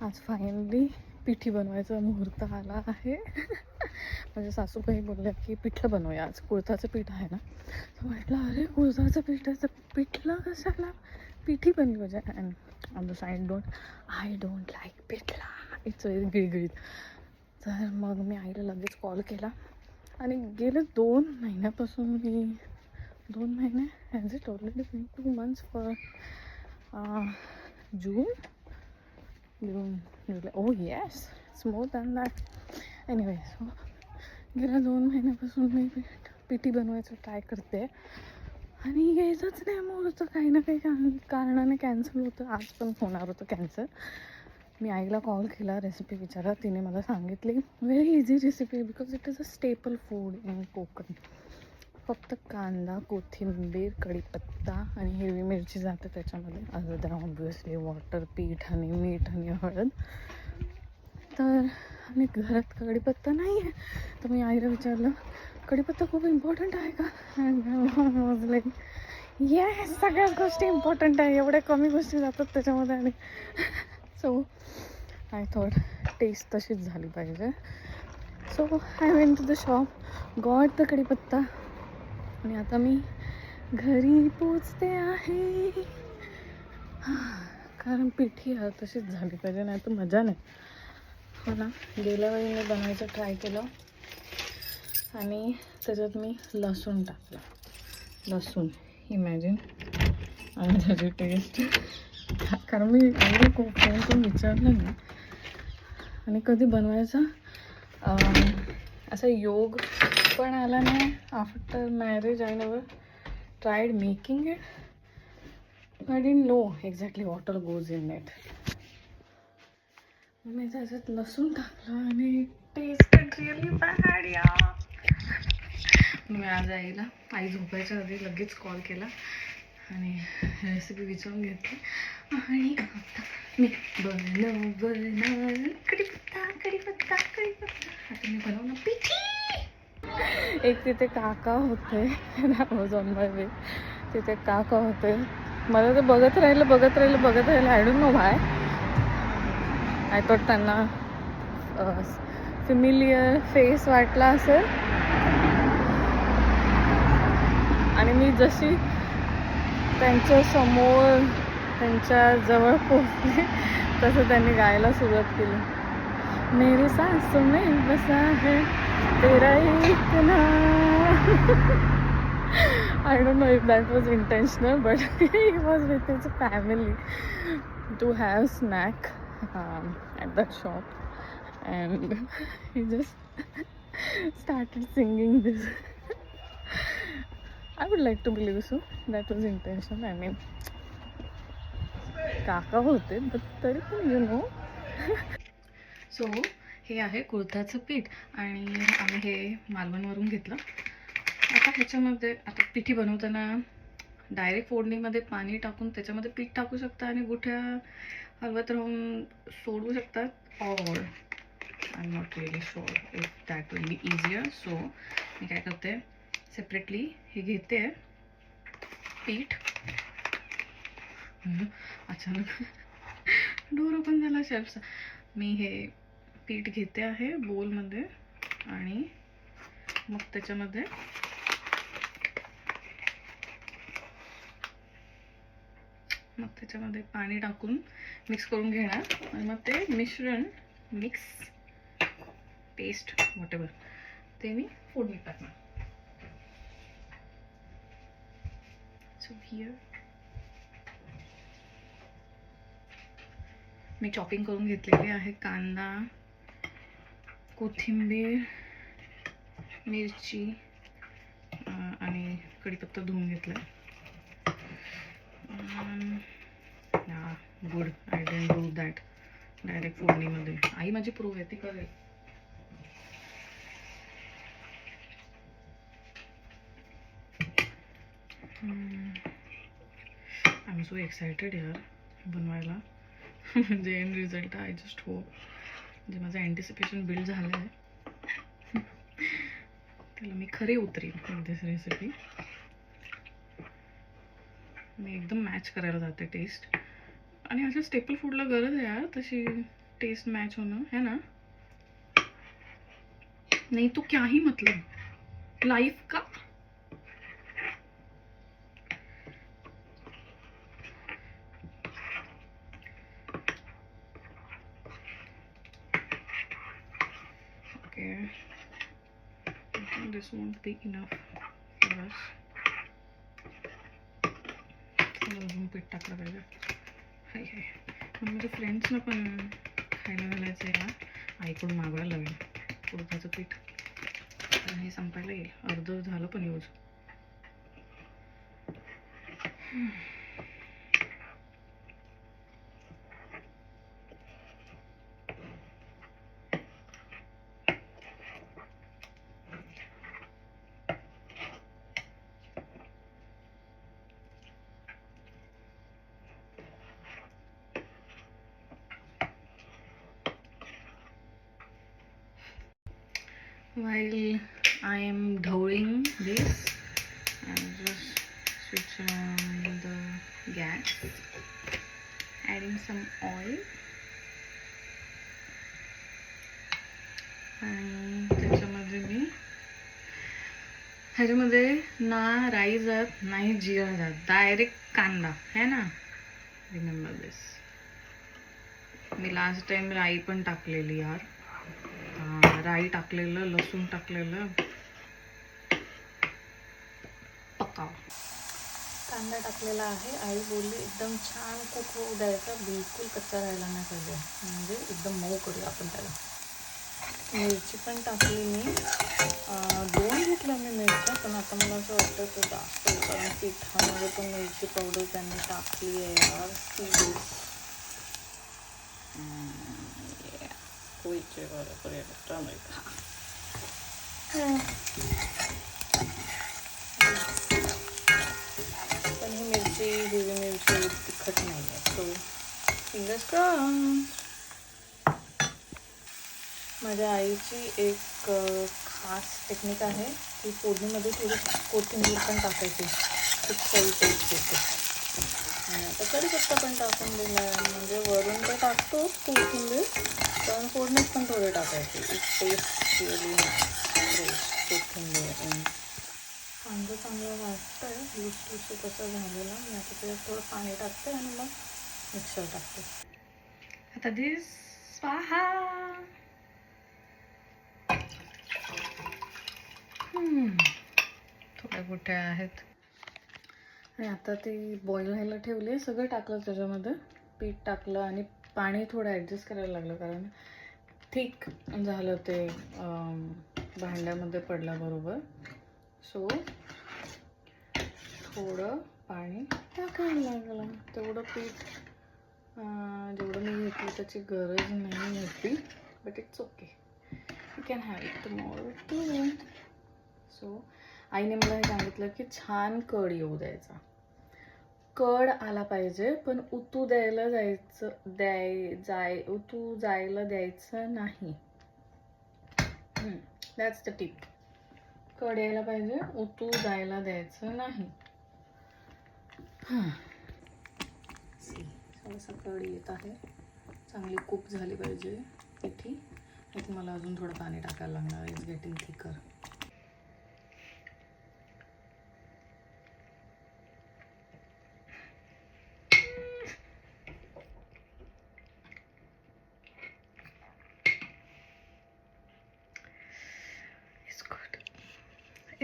आज फायनली पिठी बनवायचा मुहूर्त आला आहे. म्हणजे सासूबाई बोलल्या की पिठलं बनवूया आज, कुळथाचं पीठ आहे ना. तर म्हटलं अरे कुळथाचं पिठाचं पिठलं कशाला, पिठी बनली म्हणजे. And on the side I don't like pithla, it's very गिळगिळीत. तर मग मी आईला लगेच कॉल केला आणि गेले 2 महिन्यापासून मी 2 महिने has it already been 2 months for June जुलै. Oh yes, it's more than that. Anyway, so गेल्या 2 महिन्यापासून मी पिठी बनवायचं ट्राय करते आणि यायचंच नाही मुहूर्त. काही ना काही कारणाने कॅन्सल होतं. आज पण होणार होतं कॅन्सल. मी आईला कॉल केला, रेसिपी विचारा. तिने मला सांगितली very easy recipe because it is a staple food in Konkan. फक्त कांदा, कोथिंबीर, कढीपत्ता आणि हिरवी मिरची जाते त्याच्यामध्ये. अदर दॅन ऑब्वियसली वॉटर, पीठ आणि मीठ आणि हळद. तर आणि घरात कढीपत्ता नाही आहे, तर मी आईला विचारलं कढीपत्ता खूप इम्पॉर्टंट आहे का. अँड लाईक येस, सगळ्याच गोष्टी इम्पॉर्टंट आहे, एवढ्या कमी गोष्टी जातात त्याच्यामध्ये. आणि सो आय थॉट टेस्ट तशीच झाली पाहिजे. So I went to the shop, got the kadhipatta आणि आता मी घरी पोचते आहे. कारण पिठी तशीच झाली पाहिजे, नाही तर मजा नाही. हो ना. गेल्या वेळी मी बनवायचं ट्राय केलं आणि त्याच्यात मी लसूण टाकलं. लसूण इमॅजिन. आणि त्याची टेस्ट, कारण मी आईला खूप फोन करून विचारलं नाही आणि कधी बनवायचा असा योग पण आला नाही. After marriage I never tried making it. I didn't know exactly what all goes in it. मी त्याच्यात लसूण टाकलं आणि टेस्टेड रिअली बॅड या. मी आज आई झोपायच्या आधी लगेच कॉल केला आणि रेसिपी विचारून घेतली. आणि आता मी बनवणार कढीपत्ता कढीपत्ता कढीपत्ता. आता मी बनवणार पिठी. एक तिथे काका होते, वॉज ऑन माय वे. तिथे काका होते, मला ते बघत राहिलं. I don't know why. I thought त्यांना फेमिलियर फेस वाटला असेल. आणि मी जशी त्यांच्या समोर त्यांच्या जवळ पोचले तसं त्यांनी गायला सुरुवात केली. मेरी सासू में बसा है तेरा एक नाम. I don't know if that was intentional, but he was with his family to have snack at that shop, and he just started singing this. I would like to believe so. That was intentional. I mean, काका होते, but तरी पण you know. So हे आहे कुळथाचं पीठ आणि आम्ही हे मालवणवरून घेतलं. आता ह्याच्यामध्ये आता पिठी बनवताना डायरेक्ट फोडणीमध्ये पाणी टाकून त्याच्यामध्ये पीठ टाकू शकता आणि गुठ्या हलवत राहून सोडवू शकतात. Or I am not really sure if that will be easier. So मी काय करते, सेपरेटली हे घेते पीठ. अचानक डोर ओपन झाला शेल्फचा. मी हे पीठ घेते आहे बोलमध्ये आणि मग त्याच्यामध्ये पाणी टाकून मिक्स करून घेणार आणि मग ते मिश्रण मिक्स पेस्ट व्हॉटेवर ते मी फोडणी टाकणार. सो हिअर मी चॉपिंग करून घेतलेली आहे कांदा, कोथिंबीर, मिरची आणि कढीपत्ता धुवून घेतला. Good, I didn't do that direct फोडणीमध्ये. आई माझी प्रो आहे, ती करेल. आय एम सो एक्सायटेड यार बनवायला. म्हणजे end result I just hope, म्हणजे माझं अँटिसिपेशन बिल्ड झालं आहे त्याला मी खरे उतरीन इन दिस रेसिपी. मी एकदम मॅच करायला जाते टेस्ट. आणि अशा स्टेपल फूडला गरज आहे यार तशी टेस्ट मैच होना है ना, नहीं तो क्या ही मतलब लाइफ का। Okay, this won't be enough for us. अजून पीठ टाकलं पाहिजे. हाय हाय, पण माझ्या फ्रेंड्सना पण खायला घालायचं आहे ना, आईकडून मागवायला लागेल उडदाचं पीठ. आणि हे संपायला येईल, अर्ध झालं पण use. While I am ढवळing this, I'm just switch on the gas, adding some oil, आणि ह्याच्यामध्ये ना राई जात नाही जिरा जात, डायरेक्ट कांदा है ना. रिमेंबर दिस. मी लास्ट टाइम राई पण टाकलेली यार. राई टाकलेलं, लसूण टाकलेलं. पकाव. कांदा टाकलेला आहे. आई बोलली एकदम छान कुक होऊ द्यायचा, बिलकुल कच्चा राहायला नाही पाहिजे, म्हणजे एकदम मऊ करूया आपण त्याला. मिरची पण टाकली मी, 2 घेतल्या मी मिरच्या, पण आता मला असं वाटतं तो जास्त, कारण पिठामध्ये पण मिरची पावडर त्यांनी टाकली आहे यार. पण ही मिरची, हिरवी मिरची तिखट नाही आहे, सो फिंगर्स क्रॉस्ड. माझ्या आईची एक खास टेक्निक आहे की फोडणीमध्ये थोडी कोथिंबीर पण टाकायची, खूप चवी टेस्ट येते. आणि आता कढीपत्ता पण टाकून दिला आहे, म्हणजे वरून ते टाकतो कोथिंबीर, पण फोडणीत पण थोडे टाकायचे. टेस्ट रिअली फ्रेश कोथिंबीर. कांदा चांगलं वाटतं आहे, लुसलुसी कसं झालेला. मी आता त्याच्यात थोडं पाणी टाकते आणि मग मिक्सर टाकते. आता दिस स्वाहा. थोड्या गुठ्या आहेत. आणि आता ती बॉईल व्हायला ठेवली. सगळं टाकलं त्याच्यामध्ये, पीठ टाकलं आणि पाणी थोडं ॲडजस्ट करायला लागलं, कारण थिक झालं ते भांड्यामध्ये पडल्याबरोबर. सो थोडं पाणी टाकायला लागलं. तेवढं पीठ जेवढं मी घेतली त्याची गरज नाही होती, but it's okay, you can have it tomorrow too. So आईने मला हे सांगितलं की छान कड येऊ द्यायचा. कड आला पाहिजे, पण उतू द्यायला उतू जायला द्यायचं नाही. That's the tip. कड यायला पाहिजे, उतू जायला द्यायचं नाही. थोडासा कड येत आहे, चांगली कुक झाली पाहिजे पिठी. नाही मला अजून थोडं पाणी टाकायला लागणार. It's getting thicker.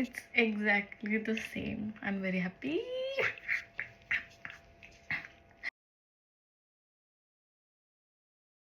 It's exactly the same. I'm very happy.